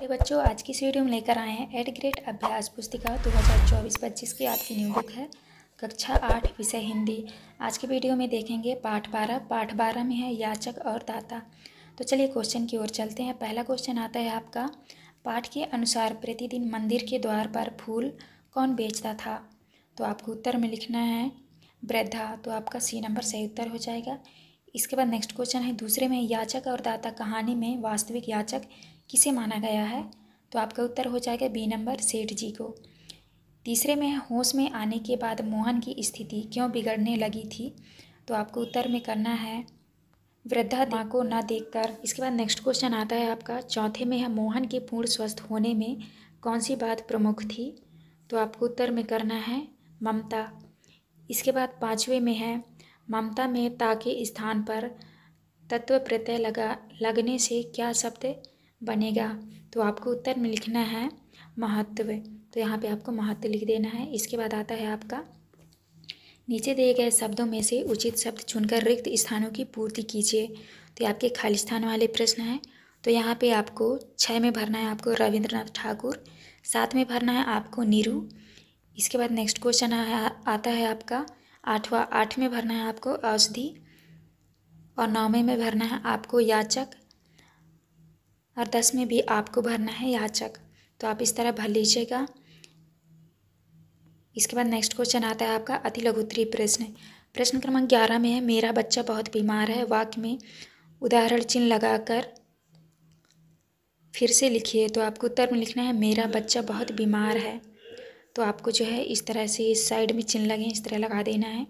हे बच्चों, आज की इस वीडियो में लेकर आए हैं 8th ग्रेड अभ्यास पुस्तिका 2024-25 की आपकी न्यू बुक है कक्षा 8 विषय हिंदी। आज के वीडियो में देखेंगे पाठ 12। पाठ 12 में है याचक और दाता। तो चलिए क्वेश्चन की ओर चलते हैं। पहला क्वेश्चन आता है आपका, पाठ के अनुसार प्रतिदिन मंदिर के द्वार पर फूल कौन बेचता था? तो आपको उत्तर में लिखना है वृद्धा। तो आपका सी नंबर सही उत्तर हो जाएगा। इसके बाद नेक्स्ट क्वेश्चन है, दूसरे में याचक और दाता कहानी में वास्तविक याचक किसे माना गया है? तो आपका उत्तर हो जाएगा बी नंबर सेठ जी को। तीसरे में है, होश में आने के बाद मोहन की स्थिति क्यों बिगड़ने लगी थी? तो आपको उत्तर में करना है वृद्धा माँ को न देखकर। इसके बाद नेक्स्ट क्वेश्चन आता है आपका, चौथे में है, मोहन के पूर्ण स्वस्थ होने में कौन सी बात प्रमुख थी? तो आपको उत्तर में करना है ममता। इसके बाद पाँचवें में है, ममता में ता के स्थान पर तत्व प्रत्यय लगने से क्या शब्द बनेगा? तो आपको उत्तर में लिखना है महत्व। तो यहाँ पे आपको महत्व लिख देना है। इसके बाद आता है आपका, नीचे दिए गए शब्दों में से उचित शब्द चुनकर रिक्त स्थानों की पूर्ति कीजिए। तो आपके खाली स्थान वाले प्रश्न हैं। तो यहाँ पे आपको 6 में भरना है आपको रविंद्रनाथ ठाकुर, 7 में भरना है आपको नीरू। इसके बाद नेक्स्ट क्वेश्चन आता है आपका 8वां, 8 में भरना है आपको औषधि और 9वें में भरना है आपको याचक और 10 में भी आपको भरना है याचक। तो आप इस तरह भर लीजिएगा। इसके बाद नेक्स्ट क्वेश्चन आता है आपका अति लघुत्तरीय प्रश्न। प्रश्न क्रमांक 11 में है, मेरा बच्चा बहुत बीमार है। वाक्य में उदाहरण चिन्ह लगाकर फिर से लिखिए। तो आपको उत्तर में लिखना है मेरा बच्चा बहुत बीमार है। तो आपको जो है इस तरह से इस साइड में चिन्ह लगे इस तरह लगा देना है।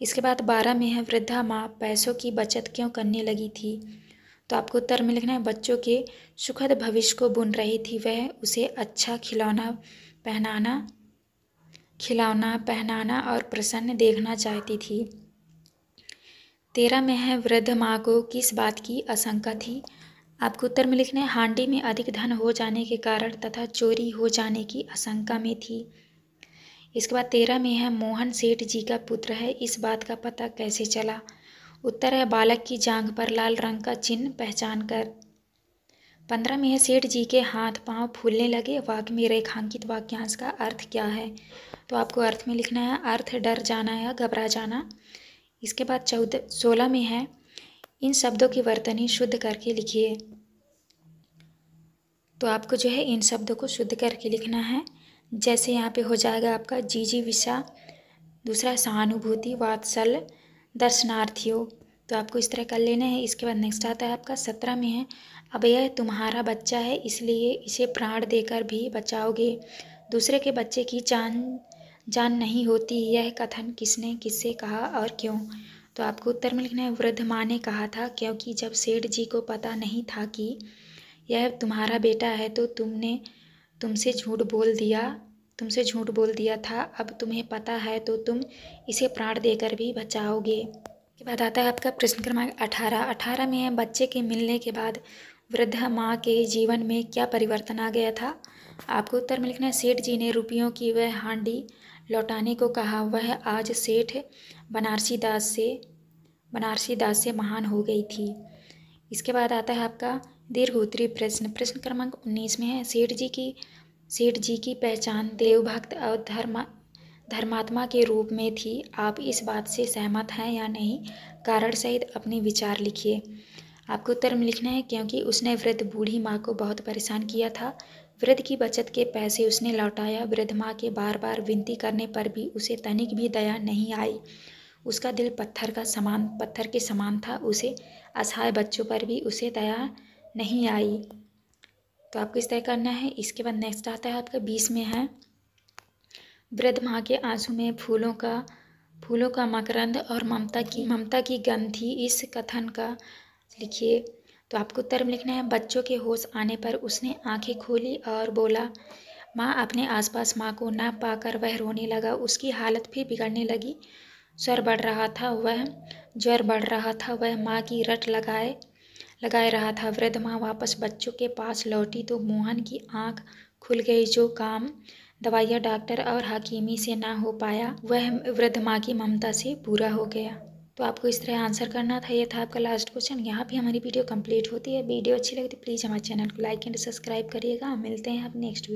इसके बाद 12 में है, वृद्धा माँ पैसों की बचत क्यों करने लगी थी? तो आपको उत्तर में लिखना है बच्चों के सुखद भविष्य को बुन रही थी। वह उसे अच्छा खिलौना पहनाना और प्रसन्न देखना चाहती थी। 13 में है, वृद्ध माँ को किस बात की आशंका थी? आपको उत्तर में लिखना है हांडी में अधिक धन हो जाने के कारण तथा चोरी हो जाने की आशंका में थी। इसके बाद 13 में है, मोहन सेठ जी का पुत्र है, इस बात का पता कैसे चला? उत्तर है बालक की जांघ पर लाल रंग का चिन्ह पहचान कर। 15 में है, सेठ जी के हाथ पांव फूलने लगे। वाक्य में रेखांकित वाक्यांश का अर्थ क्या है? तो आपको अर्थ में लिखना है अर्थ डर जाना या घबरा जाना। इसके बाद 16 में है, इन शब्दों की वर्तनी शुद्ध करके लिखिए। तो आपको जो है इन शब्दों को शुद्ध करके लिखना है। जैसे यहाँ पे हो जाएगा आपका जीजी विषा, दूसरा सहानुभूति, वात्सल्य, दर्शनार्थियों। तो आपको इस तरह कर लेना है। इसके बाद नेक्स्ट आता है आपका 17 में है, अब यह तुम्हारा बच्चा है इसलिए इसे प्राण देकर भी बचाओगे। दूसरे के बच्चे की जान नहीं होती। यह कथन किसने किससे कहा और क्यों? तो आपको उत्तर में लिखना है वृद्ध माँ ने कहा था, क्योंकि जब सेठ जी को पता नहीं था कि यह तुम्हारा बेटा है तो तुमसे झूठ बोल दिया था। अब तुम्हें पता है तो तुम इसे प्राण देकर भी बचाओगे। के बाद आता है आपका प्रश्न क्रमांक 18। 18 में है, बच्चे के मिलने के बाद वृद्धा माँ के जीवन में क्या परिवर्तन आ गया था? आपको उत्तर में लिखना है सेठ जी ने रुपयों की वह हांडी लौटाने को कहा। वह आज सेठ बनारसी दास से महान हो गई थी। इसके बाद आता है आपका दीर्घ उत्तरीय प्रश्न। प्रश्न क्रमांक 19 में है, सेठ जी की पहचान देवभक्त और धर्मात्मा के रूप में थी। आप इस बात से सहमत हैं या नहीं? कारण सहित अपने विचार लिखिए। आपको उत्तर में लिखना है क्योंकि उसने वृद्ध बूढ़ी माँ को बहुत परेशान किया था। वृद्ध की बचत के पैसे उसने लौटाया। वृद्ध माँ के बार बार विनती करने पर भी उसे तनिक भी दया नहीं आई। उसका दिल पत्थर के समान था। उसे असहाय बच्चों पर भी उसे दया नहीं आई। तो आपको इस तरह करना है। इसके बाद नेक्स्ट आता है आपका 20 में है, वृद्ध माँ के आंसू में फूलों का मकरंद और ममता की गंध थी। इस कथन का लिखिए। तो आपको उत्तर में लिखना है बच्चों के होश आने पर उसने आंखें खोली और बोला माँ। अपने आसपास माँ को न पाकर वह रोने लगा। उसकी हालत भी बिगड़ने लगी। ज्वर बढ़ रहा था। वह माँ की रट लगाए रहा था। वृद्ध माँ वापस बच्चों के पास लौटी तो मोहन की आंख खुल गई। जो काम दवाइयाँ डॉक्टर और हकीमी से ना हो पाया वह वृद्ध माँ की ममता से पूरा हो गया। तो आपको इस तरह आंसर करना था। ये था आपका लास्ट क्वेश्चन। यहाँ पे हमारी वीडियो कंप्लीट होती है। वीडियो अच्छी लगी तो प्लीज़ हमारे चैनल को लाइक एंड सब्सक्राइब करिएगा। मिलते हैं आप नेक्स्ट वीडियो।